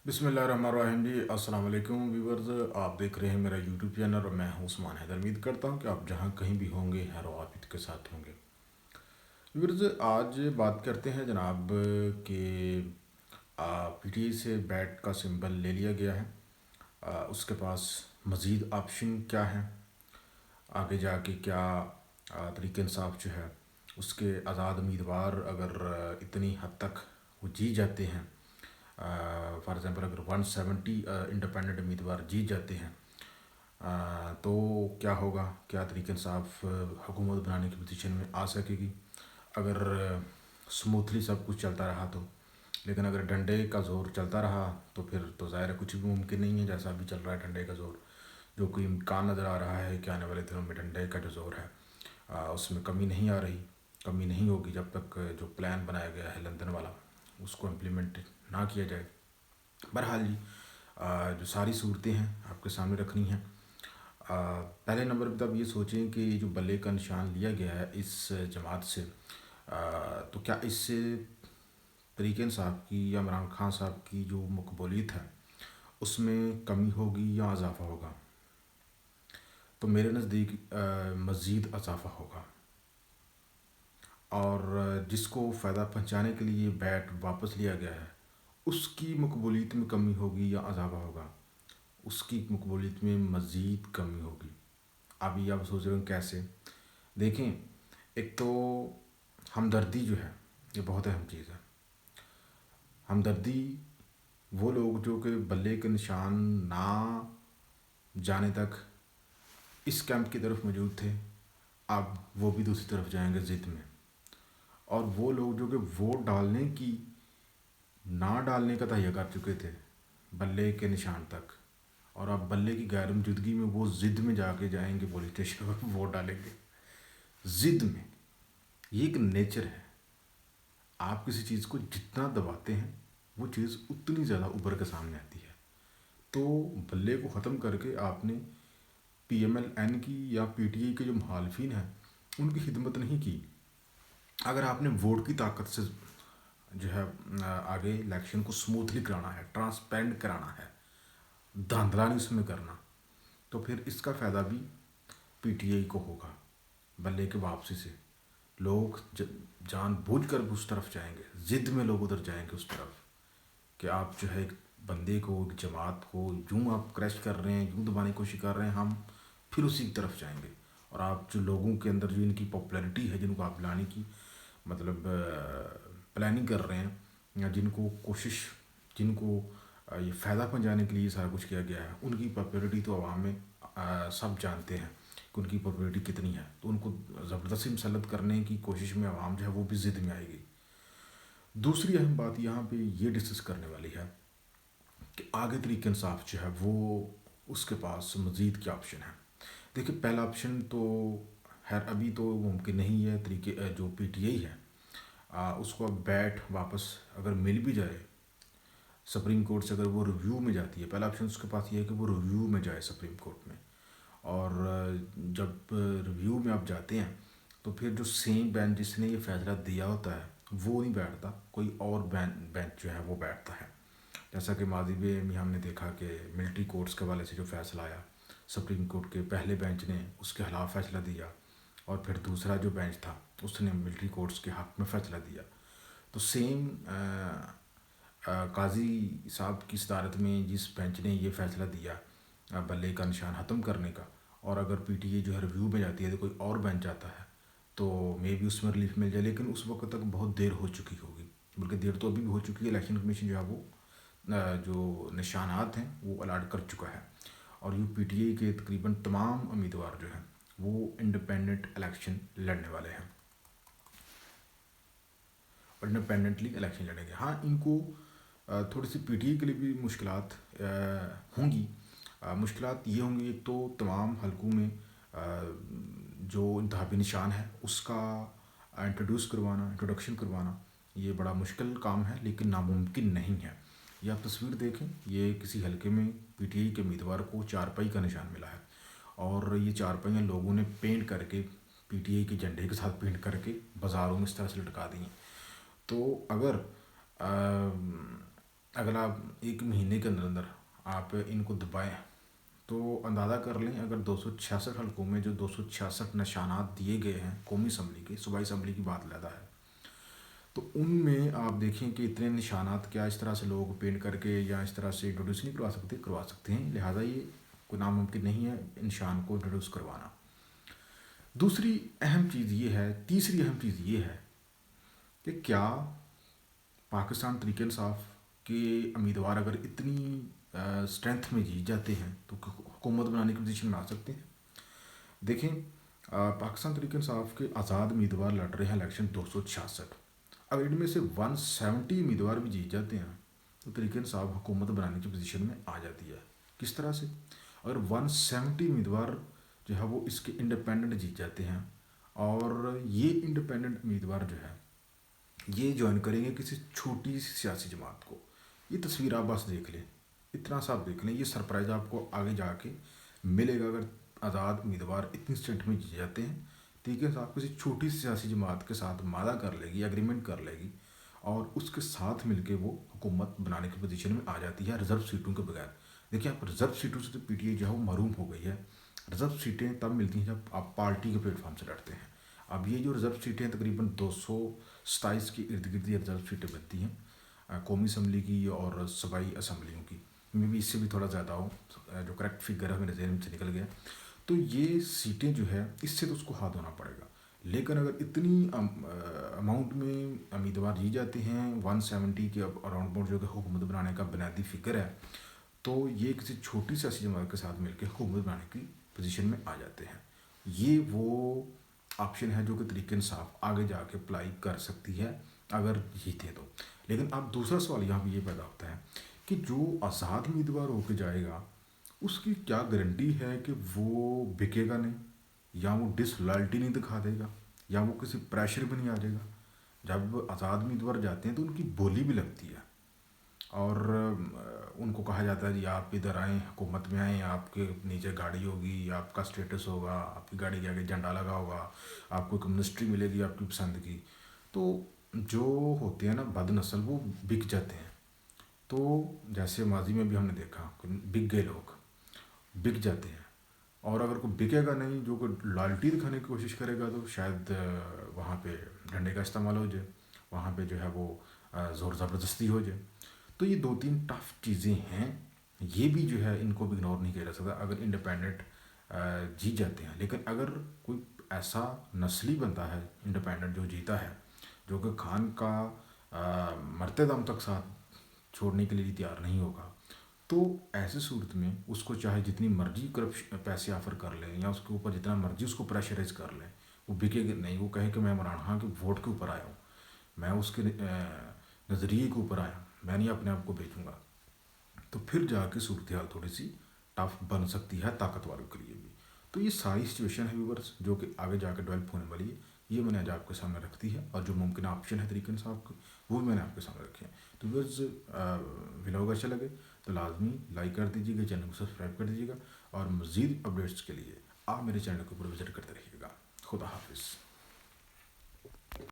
बिस्मिल्लाहिर्रहमानिर्रहीम जी। अस्सलाम वालेकुम व्यूवर्स, आप देख रहे हैं मेरा यूट्यूब चैनल और मैं हूं उस्मान हैदर। उम्मीद करता हूं कि आप जहां कहीं भी होंगे खैर व आफियत के साथ होंगे। व्यूवर्स, आज बात करते हैं जनाब कि पीटीआई से बैट का सिंबल ले लिया गया है। उसके पास मज़ीद ऑप्शन क्या है, आगे जाके क्या तरीके इंसाफ जो है उसके आज़ाद उम्मीदवार अगर इतनी हद तक वो जीत जाते हैं, फॉर एग्ज़ाम्पल अगर 170 इंडिपेंडेंट उम्मीदवार जीत जाते हैं, तो क्या होगा, क्या तरीके इंसाफ हुकूमत बनाने की पोजीशन में आ सकेगी अगर स्मूथली सब कुछ चलता रहा तो। लेकिन अगर डंडे का ज़ोर चलता रहा तो फिर तो ज़ाहिर है कुछ भी मुमकिन नहीं है। जैसा अभी चल रहा है डंडे का ज़ोर, जो कोई इम्कान नज़र आ रहा है कि आने वाले दिनों में डंडे का जो ज़ोर है उसमें कमी नहीं आ रही, कमी नहीं होगी जब तक जो प्लान बनाया गया है लंदन वाला उसको इम्प्लीमेंट ना किया जाए। बहरहाल जी, जो सारी सूरतें हैं आपके सामने रखनी हैं। पहले नंबर पर तो आप ये सोचें कि जो बल्ले का निशान लिया गया है इस जमात से, तो क्या इससे तरीके इंसाफ की या इमरान खान साहब की जो मकबूलियत है उसमें कमी होगी या इजाफ़ा होगा? तो मेरे नज़दीक मज़ीद इजाफ़ा होगा। और जिसको फ़ायदा पहुंचाने के लिए बैट वापस लिया गया है उसकी मकबूलियत में कमी होगी या इजाफ़ा होगा? उसकी मकबूलियत में मज़ीद कमी होगी। अभी आप सोच रहे हो कैसे? देखें, एक तो हमदर्दी जो है ये बहुत अहम चीज़ है। हमदर्दी, वो लोग जो कि बल्ले के निशान ना जाने तक इस कैंप की तरफ मौजूद थे, अब वो भी दूसरी तरफ जाएंगे ज़िद में। और वो लोग जो कि वोट डालने की ना डालने का तहैया कर चुके थे बल्ले के निशान तक, और अब बल्ले की गैर मौजूदगी में वो ज़िद में जाके जाएंगे पुलिस स्टेशन पर वोट डालेंगे ज़िद में। ये एक नेचर है। आप किसी चीज़ को जितना दबाते हैं वो चीज़ उतनी ज़्यादा उभर के सामने आती है। तो बल्ले को ख़त्म करके आपने पीएमएल-एन की या पीटीआई के जो मुखालफिन हैं उनकी खिदमत नहीं की। अगर आपने वोट की ताकत से जो है आगे इलेक्शन को स्मूथली कराना है, ट्रांसपेरेंट कराना है, धांधला नहीं उसमें करना, तो फिर इसका फ़ायदा भी पीटीआई को होगा। बल्ले के वापसी से लोग जानबूझ कर उस तरफ जाएंगे, ज़िद में लोग उधर जाएंगे उस तरफ कि आप जो है एक बंदे को, एक जमात को यूँ आप क्रैश कर रहे हैं, यूँ दबाने की कोशिश कर रहे हैं, हम फिर उसी की तरफ जाएंगे। और आप जो लोगों के अंदर जो इनकी पॉपुलैरिटी है, जिनको आप लाने की मतलब प्लानिंग कर रहे हैं, या जिनको ये फ़ायदा पहुंचाने के लिए सारा कुछ किया गया है, उनकी पॉपुलैरिटी तो आवाम में सब जानते हैं कि उनकी पॉपुलैरिटी कितनी है। तो उनको ज़बरदस्ती मुसल्लत करने की कोशिश में आवाम जो है वो भी ज़िद में आएगी। दूसरी अहम बात यहाँ पे ये डिस्कस करने वाली है कि आगे तरीके इंसाफ जो है वो उसके पास मज़ीद क्या ऑप्शन है। देखिए, पहला ऑप्शन तो खैर अभी तो मुमकिन नहीं है। तरीके जो पीटीआई है उसको अब बैट वापस अगर मिल भी जाए सुप्रीम कोर्ट से, अगर वो रिव्यू में जाती है, पहला ऑप्शन उसके पास ये है कि वो रिव्यू में जाए सुप्रीम कोर्ट में। और जब रिव्यू में आप जाते हैं तो फिर जो सेम बेंच जिसने ये फैसला दिया होता है वो नहीं बैठता, कोई और बेंच जो है वो बैठता है। जैसा कि माजी में हमने देखा कि मिलिट्री कोर्ट्स के हवाले से जो फैसला आया, सुप्रीम कोर्ट के पहले बेंच ने उसके खिलाफ फैसला दिया और फिर दूसरा जो बेंच था उसने मिलिट्री कोर्ट्स के हक़ में फ़ैसला दिया। तो सेम काजी साहब की सदारत में जिस बेंच ने ये फ़ैसला दिया बल्ले का निशान ख़त्म करने का, और अगर पीटीआई जो है रिव्यू में जाती है तो कोई और बेंच आता है तो मे भी उसमें रिलीफ मिल जाए, लेकिन उस वक्त तक बहुत देर हो चुकी होगी। बल्कि देर तो अभी भी हो चुकी है। इलेक्शन कमीशन जो है वो जो निशानात हैं वो अलाट कर चुका है, और यू पीटीआई के तकरीबन तमाम उम्मीदवार जो हैं वो इंडिपेंडेंट इलेक्शन लड़ने वाले हैं और इंडिपेंडेंटली इलेक्शन लड़ेंगे। हाँ, इनको थोड़ी सी पीटीआई के लिए भी मुश्किलात होंगी। मुश्किलात ये होंगी, एक तो तमाम हलकों में जो इंतखाबी निशान है उसका इंट्रोडक्शन करवाना ये बड़ा मुश्किल काम है, लेकिन नामुमकिन नहीं है। ये आप तस्वीर देखें, ये किसी हलके में पीटीआई के उम्मीदवार को चारपाई का निशान मिला है, और ये चारपाइयाँ लोगों ने पेंट करके पीटीआई के झंडे के साथ पेंट करके बाज़ारों में इस तरह से लटका दी हैं। तो अगर اگر آپ ایک مہینے کے اندر اندر آپ ان کو دبائیں تو اندازہ کر لیں، اگر 266 حلقوں میں جو 266 نشانات دیے گئے ہیں قومی اسمبلی کے، صوبائی اسمبلی کی بات علیحدہ ہے، تو ان میں آپ دیکھیں کہ اتنے نشانات کیا اس طرح سے لوگ پینٹ کر کے یا اس طرح سے انٹروڈیوس نہیں کروا سکتے ہیں، لہٰذا یہ کوئی ناممکن نہیں ہے نشان کو انٹروڈیوس کروانا۔ دوسری اہم چیز یہ ہے، تیسری اہم چیز یہ ہے کہ کیا پاکستان تحریک انصاف کے امیدوار اگر اتنی اسٹرینتھ میں جیت جاتے ہیں تو حکومت بنانے کی پوزیشن میں آ سکتے ہیں؟ دیکھیں، پاکستان تحریک انصاف کے آزاد امیدوار لڑ رہے ہیں الیکشن 266، اگر ان میں سے 170 امیدوار بھی جیت جاتے ہیں تو تحریک انصاف حکومت بنانے کی پوزیشن میں آ جاتی ہے۔ کس طرح سے؟ اگر 170 امیدوار جو ہے وہ اس کے انڈیپینڈنٹ جیت جاتے ہیں، اور یہ انڈیپینڈنٹ امیدوار جو ہے یہ جوائن کریں گے کسی چھوٹی سی سیاسی جماعت کو، یہ تصویر آپ بس دیکھ لیں، اتنا سا آپ دیکھ لیں، یہ سرپرائز آپ کو آگے جا کے ملے گا اگر آزاد امیدوار اتنی اسٹینٹ میں جی جاتے ہیں۔ ٹھیک ہے صاحب، کسی چھوٹی سی سیاسی جماعت کے ساتھ معاہدہ کر لے گی، ایگریمنٹ کر لے گی، اور اس کے ساتھ مل کے وہ حکومت بنانے کی پوزیشن میں آ جاتی ہے ریزرو سیٹوں کے بغیر۔ دیکھیں، آپ ریزرو سیٹوں سے تو پی ٹی آئی جو ہے وہ محروم ہو گئی ہے۔ ریزرو سیٹیں تب ملتی ہیں جب آپ پارٹی کے پلیٹ فارم سے لڑتے ہیں۔ اب یہ جو ریزرو سیٹیں تقریباً 227 کے ارد گرد یہ ریزرو سیٹیں بنتی ہیں قومی اسمبلی کی اور صوبائی اسمبلیوں کی، میں بھی اس سے بھی تھوڑا زیادہ ہوں، جو کریکٹ فگر ہے میرے ذہن سے نکل گیا۔ تو یہ سیٹیں جو ہے اس سے تو اس کو ہاتھ دھونا پڑے گا، لیکن اگر اتنی اماؤنٹ میں امیدوار جی جاتے ہیں 170 کے اراؤنڈ جو کہ حکومت بنانے کا بنیادی فکر ہے، تو یہ کسی چھوٹی سیاسی جماعت کے ساتھ مل کے حکومت بنانے کی پوزیشن میں آ جاتے ہیں۔ یہ وہ آپشن ہے جو کہ تحریک انصاف آگے جا کے اپلائی کر سکتی ہے اگر جیتے تو۔ لیکن اب دوسرا سوال یہاں پہ یہ پیدا ہوتا ہے کہ جو آزاد امیدوار ہو کے جائے گا اس کی کیا گارنٹی ہے کہ وہ بکے گا نہیں، یا وہ ڈس لائلٹی نہیں دکھا دے گا، یا وہ کسی پریشر میں نہیں آ جائے گا؟ جب آزاد امیدوار جاتے ہیں تو ان کی بولی بھی لگتی ہے، اور ان کو کہا جاتا ہے جی آپ ادھر آئیں، حکومت میں آئیں، آپ کے نیچے گاڑی ہوگی، آپ کا اسٹیٹس ہوگا، آپ کی گاڑی کے آگے جھنڈا لگا ہوگا، آپ کو ایک منسٹری ملے گی آپ کی پسند کی۔ تو جو ہوتے ہیں نا بد نسل، وہ بک جاتے ہیں۔ تو جیسے ماضی میں بھی ہم نے دیکھا کہ بک گئے لوگ بک جاتے ہیں، اور اگر کوئی بکے گا نہیں، جو کوئی لائلٹی دکھانے کی کوشش کرے گا، تو شاید وہاں پہ ڈنڈے کا استعمال ہو جائے، وہاں پہ جو ہے وہ زور زبردستی ہو جائے۔ تو یہ دو تین ٹف چیزیں ہیں، یہ بھی جو ہے ان کو بھی اگنور نہیں کیا جا سکتا اگر انڈیپینڈنٹ جیت جاتے ہیں۔ لیکن اگر کوئی ایسا نسلی بنتا ہے انڈیپینڈنٹ جو جیتا ہے، جو کہ خان کا مرتے دم تک ساتھ چھوڑنے کے لیے تیار نہیں ہوگا، تو ایسے صورت میں اس کو چاہے جتنی مرضی کرپشن پیسے آفر کر لیں، یا اس کے اوپر جتنا مرضی اس کو پریشرائز کر لیں، وہ بکے گا نہیں۔ وہ کہے کہ میں عمران خان کے ووٹ کے اوپر آیا ہوں، میں اس کے نظریے کے اوپر آیا ہوں، میں نہیں اپنے آپ کو بیچوں گا، تو پھر جا کے صورتحال تھوڑی سی ٹف بن سکتی ہے طاقت والوں کے لیے بھی۔ تو یہ ساری سچویشن ہے ویورس جو کہ آگے جا کے ڈیولپ ہونے والی ہے، یہ میں نے آج آپ کے سامنے رکھ دی ہے، اور جو ممکنہ آپشن ہے تحریک انصاف کی وہ بھی میں نے آپ کے سامنے رکھے ہیں۔ تو ویورس ولاگ اچھا لگے تو لازمی لائک کر دیجیے گا، چینل کو سبسکرائب کر دیجیے گا، اور مزید اپڈیٹس کے لیے آپ میرے چینل کو پورے وزٹ کرتے رہیے گا۔ خدا حافظ۔